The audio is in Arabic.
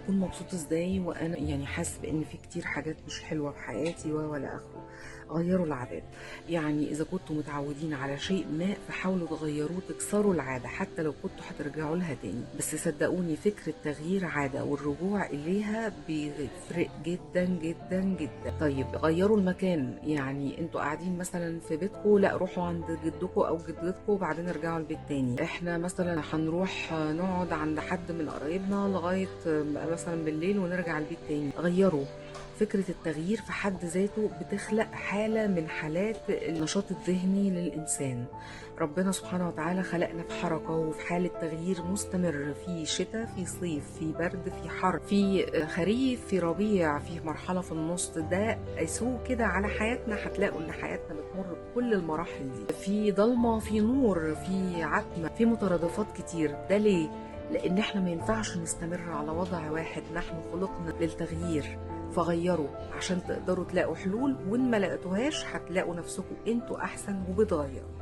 اكون مبسوط ازاي وانا يعني حاسس بان في كتير حاجات مش حلوه في حياتي ولا اخره؟ غيروا العادات. يعني اذا كنتوا متعودين على شيء ما فحاولوا تغيروه، تكسروا العاده حتى لو كنتوا هترجعوا لها تاني. بس صدقوني فكره تغيير عاده والرجوع اليها بيفرق جدا جدا جدا. طيب غيروا المكان، يعني انتوا قاعدين مثلا في بيتكم، لا روحوا عند جدكم او جدتكم وبعدين ارجعوا البيت تاني. احنا مثلا هنروح نقعد عند حد من قرايبنا لغايه مثلا بالليل ونرجع البيت تاني. غيروا. فكرة التغيير في حد ذاته بتخلق حالة من حالات النشاط الذهني للإنسان. ربنا سبحانه وتعالى خلقنا في حركة وفي حالة تغيير مستمر، في شتاء، في صيف، في برد، في حر، في خريف، في ربيع، في مرحلة في النص. ده قيسوه كده على حياتنا، هتلاقوا إن حياتنا بتمر بكل المراحل دي، في ضلمة، في نور، في عتمة، في مترادفات كتير. ده ليه؟ لأن احنا ما ينفعش نستمر على وضع واحد، نحن خلقنا للتغيير. فغيروا عشان تقدروا تلاقوا حلول، وإن ما لقيتوهاش هتلاقوا نفسكم انتوا أحسن وبتغيروا.